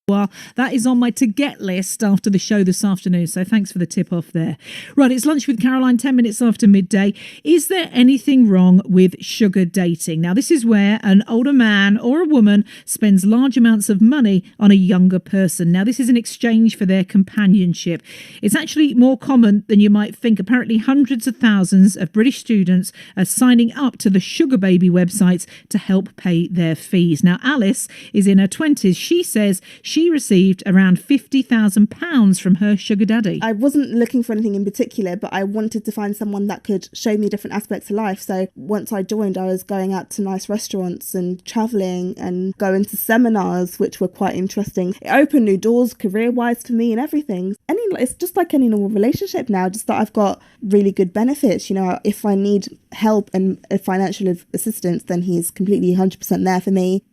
Well, that is on my to-get list after the show this afternoon, so thanks for the tip off there. Right, it's Lunch with Caroline, 10 minutes after midday. Is there anything wrong with sugar dating? Now, this is where an older man or a woman spends large amounts of money on a younger person. Now, this is in exchange for their companionship. It's actually more common than you might think. Apparently, hundreds of thousands of British students are signing up to the sugar baby websites to help pay their fees. Now, Alice is in her 20s. She says she received around £50,000 from her sugar daddy. I wasn't looking for anything in particular, but I wanted to find someone that could show me different aspects of life. So once I joined, I was going out to nice restaurants and travelling and going to seminars, which were quite interesting. It opened new doors career-wise for me and everything. It's just like any normal relationship now, just that I've got really good benefits. You know, if I need help and financial assistance, then he's completely 100% there for me.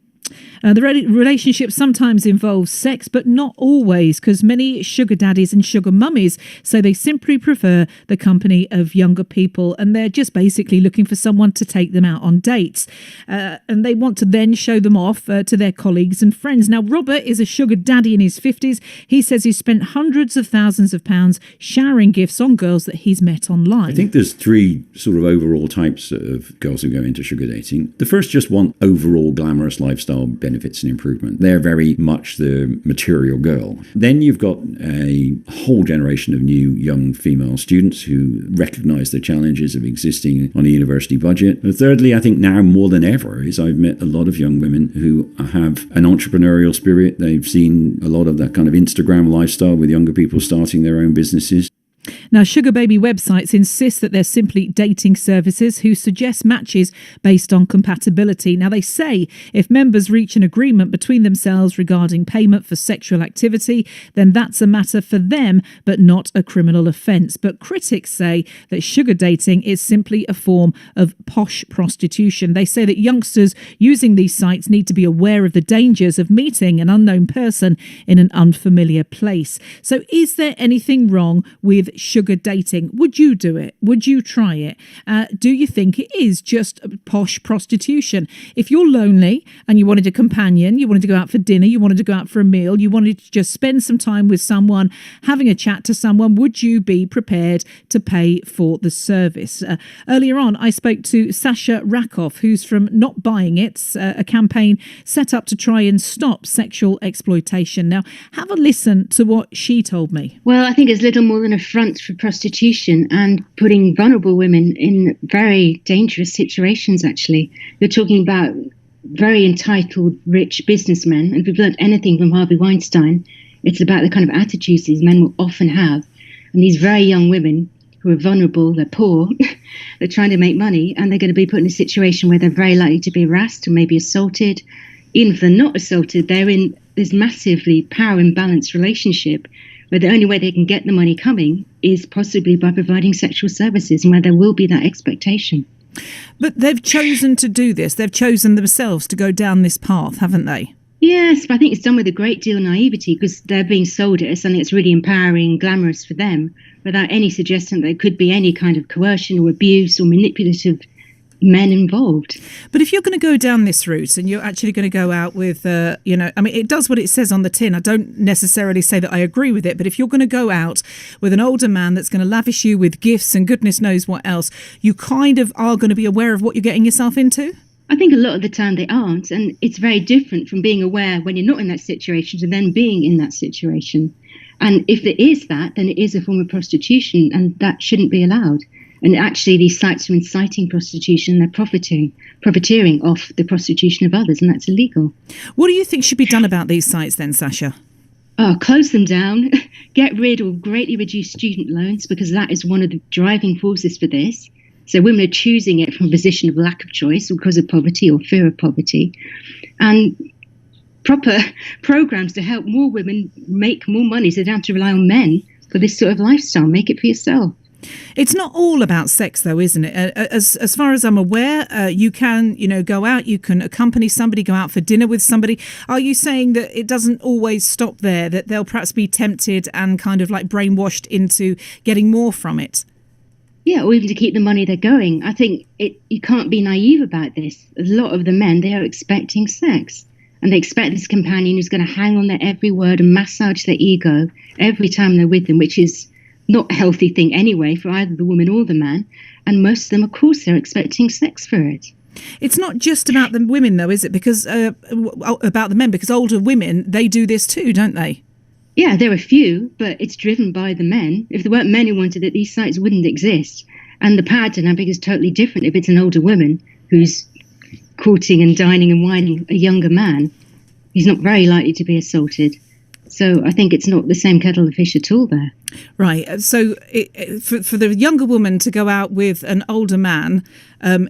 The relationship sometimes involves sex, but not always, because many sugar daddies and sugar mummies say they simply prefer the company of younger people, and they're just basically looking for someone to take them out on dates. And they want to then show them off to their colleagues and friends. Now, Robert is a sugar daddy in his 50s. He says he's spent hundreds of thousands of pounds showering gifts on girls that he's met online. I think there's three sort of overall types of girls who go into sugar dating. The first just want overall glamorous lifestyle benefits and improvement. They're very much the material girl. Then you've got a whole generation of new young female students who recognise the challenges of existing on a university budget. And thirdly, I think now more than ever is I've met a lot of young women who have an entrepreneurial spirit. They've seen a lot of that kind of Instagram lifestyle with younger people starting their own businesses. Now, sugar baby websites insist that they're simply dating services who suggest matches based on compatibility. Now, they say if members reach an agreement between themselves regarding payment for sexual activity, then that's a matter for them, but not a criminal offence. But critics say that sugar dating is simply a form of posh prostitution. They say that youngsters using these sites need to be aware of the dangers of meeting an unknown person in an unfamiliar place. So is there anything wrong with sugar dating? Would you do it? Would you try it? Do you think it is just posh prostitution? If you're lonely and you wanted a companion, you wanted to go out for dinner, you wanted to go out for a meal, you wanted to just spend some time with someone, having a chat to someone, would you be prepared to pay for the service? Earlier on, I spoke to Sasha Rakoff, who's from Not Buying It, a campaign set up to try and stop sexual exploitation. Now, have a listen to what she told me. Well, I think it's little more than a front for prostitution and putting vulnerable women in very dangerous situations, actually. You're talking about very entitled, rich businessmen. And if we've learned anything from Harvey Weinstein, it's about the kind of attitudes these men will often have. And these very young women who are vulnerable, they're poor, they're trying to make money, and they're going to be put in a situation where they're very likely to be harassed or maybe assaulted. Even if they're not assaulted, they're in this massively power imbalanced relationship where the only way they can get the money coming is possibly by providing sexual services, and where there will be that expectation. But they've chosen to do this. They've chosen themselves to go down this path, haven't they? Yes, but I think it's done with a great deal of naivety because they're being sold it as something that's really empowering and glamorous for them without any suggestion that there could be any kind of coercion or abuse or manipulative men involved. But if you're going to go down this route and you're actually going to go out with, it does what it says on the tin. I don't necessarily say that I agree with it, but if you're going to go out with an older man that's going to lavish you with gifts and goodness knows what else, you kind of are going to be aware of what you're getting yourself into? I think a lot of the time they aren't, and it's very different from being aware when you're not in that situation to then being in that situation. And if it is that, then it is a form of prostitution, and that shouldn't be allowed. And actually, these sites are inciting prostitution. They're profiteering off the prostitution of others, and that's illegal. What do you think should be done about these sites then, Sasha? Close them down, get rid or greatly reduce student loans, because that is one of the driving forces for this. So women are choosing it from a position of lack of choice because of poverty or fear of poverty. And proper programs to help more women make more money so they don't have to rely on men for this sort of lifestyle. Make it for yourself. It's not all about sex, though, isn't it? As far as I'm aware, you can, go out, you can accompany somebody, go out for dinner with somebody. Are you saying that it doesn't always stop there, that they'll perhaps be tempted and kind of like brainwashed into getting more from it? Yeah, or even to keep the money they're going. I think you can't be naive about this. A lot of the men, they are expecting sex. And they expect this companion who's going to hang on their every word and massage their ego every time they're with them, which is not a healthy thing anyway for either the woman or the man. And most of them, of course, they're expecting sex for it. It's not just about the women, though, is it? Because about the men, because older women, they do this too, don't they? Yeah, there are a few, but it's driven by the men. If there weren't men who wanted it, these sites wouldn't exist. And the power dynamic is totally different if it's an older woman who's courting and dining and wining a younger man. He's not very likely to be assaulted. So I think it's not the same kettle of fish at all there. Right. So for the younger woman to go out with an older man,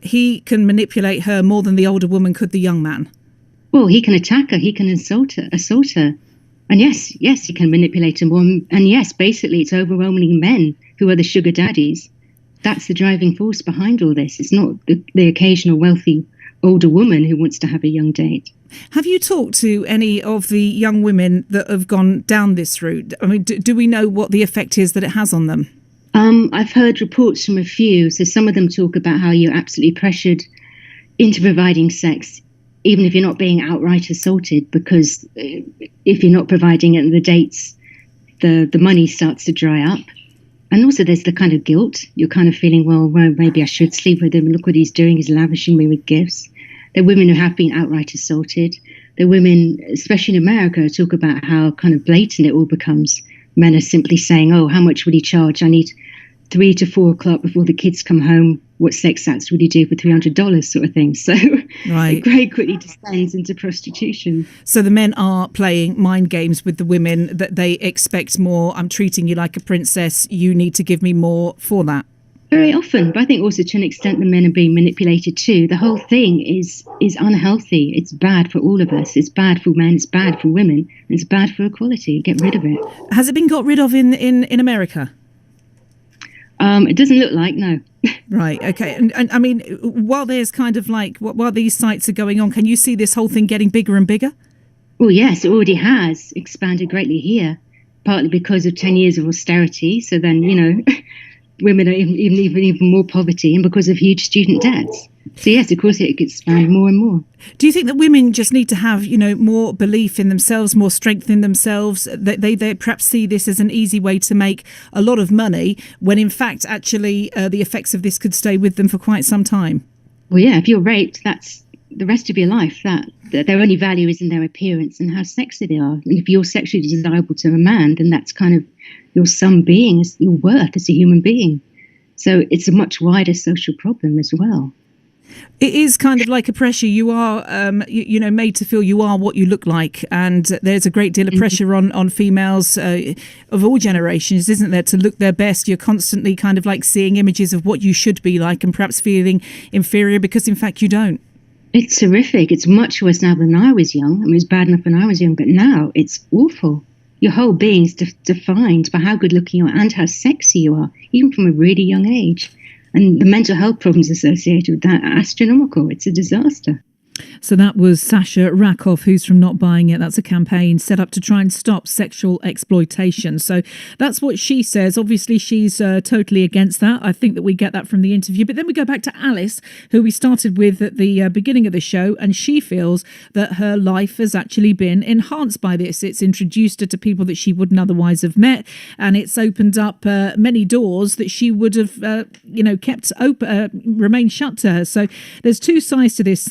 he can manipulate her more than the older woman could the young man. Well, he can attack her. He can assault her. And yes, he can manipulate her more. And yes, basically, it's overwhelmingly men who are the sugar daddies. That's the driving force behind all this. It's not the occasional wealthy older woman who wants to have a young date. Have you talked to any of the young women that have gone down this route? I mean, do we know what the effect is that it has on them? I've heard reports from a few. So some of them talk about how you're absolutely pressured into providing sex, even if you're not being outright assaulted, because if you're not providing it in the dates, the money starts to dry up. And also there's the kind of guilt. You're kind of feeling, well, maybe I should sleep with him. Look what he's doing. He's lavishing me with gifts. There are women who have been outright assaulted. There are women, especially in America, who talk about how kind of blatant it all becomes. Men are simply saying, oh, how much would he charge? I need 3 to 4 o'clock before the kids come home. What sex acts would he do for $300 sort of thing? So right. It very quickly descends into prostitution. So the men are playing mind games with the women that they expect more. I'm treating you like a princess. You need to give me more for that. Very often, but I think also to an extent the men are being manipulated too. The whole thing is unhealthy. It's bad for all of us. It's bad for men, it's bad for women, and it's bad for equality. Get rid of it. Has it been got rid of in America? It doesn't look like, no. Right, okay. And I mean, while there's kind of like, while these sites are going on, can you see this whole thing getting bigger and bigger? Well, yes, it already has expanded greatly here, partly because of 10 years of austerity. So then, women are even more poverty, and because of huge student debts. So yes, of course it could expand more and more. Do you think that women just need to have, more belief in themselves, more strength in themselves? That they perhaps see this as an easy way to make a lot of money, when in fact, actually, the effects of this could stay with them for quite some time? Well, yeah, if you're raped, that's the rest of your life. That their only value is in their appearance and how sexy they are. And if you're sexually desirable to a man, then that's kind of your some being, your worth as a human being. So it's a much wider social problem as well. It is kind of like a pressure. You are, made to feel you are what you look like. And there's a great deal of pressure on females of all generations, isn't there, to look their best. You're constantly kind of like seeing images of what you should be like and perhaps feeling inferior because, in fact, you don't. It's horrific. It's much worse now than I was young. I mean, it was bad enough when I was young, but now it's awful. Your whole being is defined by how good looking you are and how sexy you are, even from a really young age. And the mental health problems associated with that are astronomical. It's a disaster. So that was Sasha Rakoff, who's from Not Buying It. That's a campaign set up to try and stop sexual exploitation. So that's what she says. Obviously, she's totally against that. I think that we get that from the interview. But then we go back to Alice, who we started with at the beginning of the show, and she feels that her life has actually been enhanced by this. It's introduced her to people that she wouldn't otherwise have met, and it's opened up many doors that she would have, kept open, remained shut to her. So there's two sides to this.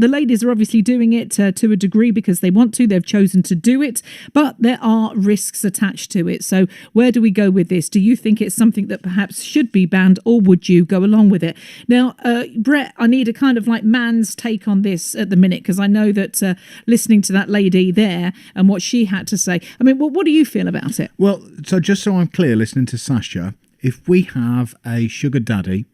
The ladies are obviously doing it to a degree because they want to. They've chosen to do it, but there are risks attached to it. So where do we go with this? Do you think it's something that perhaps should be banned, or would you go along with it? Now, Brett, I need a kind of like man's take on this at the minute, because I know that listening to that lady there and what she had to say, I mean, what do you feel about it? Well, so just so I'm clear, listening to Sasha, if we have a sugar daddy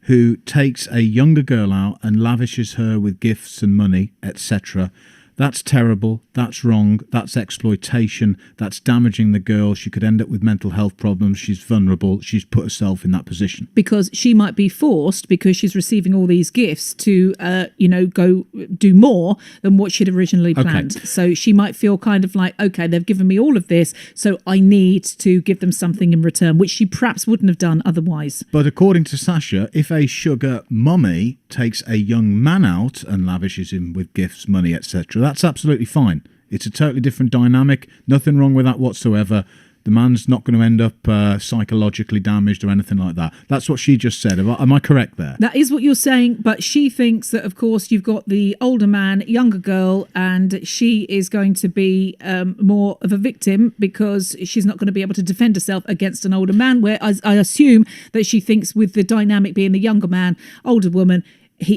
who takes a younger girl out and lavishes her with gifts and money, etc., that's terrible, that's wrong, that's exploitation, that's damaging the girl. She could end up with mental health problems. She's vulnerable. She's put herself in that position. Because she might be forced, because she's receiving all these gifts, to, go do more than what she'd originally planned. Okay. So she might feel kind of like, okay, they've given me all of this, so I need to give them something in return, which she perhaps wouldn't have done otherwise. But according to Sasha, if a sugar mummy takes a young man out and lavishes him with gifts, money, etc., That's absolutely fine. It's a totally different dynamic. Nothing wrong with that whatsoever. The man's not going to end up psychologically damaged or anything like that. That's what she just said. Am I correct there? That is what you're saying, but she thinks that, of course, you've got the older man, younger girl, and she is going to be more of a victim because she's not going to be able to defend herself against an older man, where I assume that she thinks with the dynamic being the younger man, older woman,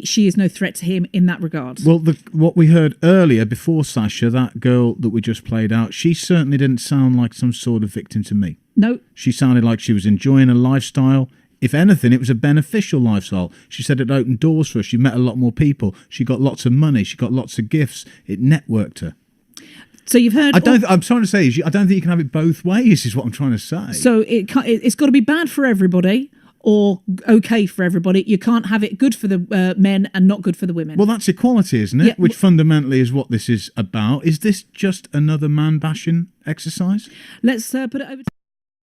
she is no threat to him in that regard. Well, what we heard earlier before Sasha, that girl that we just played out, she certainly didn't sound like some sort of victim to me. No. She sounded like she was enjoying a lifestyle. If anything, it was a beneficial lifestyle. She said it opened doors for her. She met a lot more people. She got lots of money. She got lots of gifts. It networked her. So you've heard... I'm trying to say, I don't think you can have it both ways, is what I'm trying to say. So it's got to be bad for everybody, or okay for everybody. You can't have it good for the men and not good for the women. Well, that's equality, isn't it? Yeah, Which fundamentally is what this is about. Is this just another man-bashing exercise? Let's put it over to...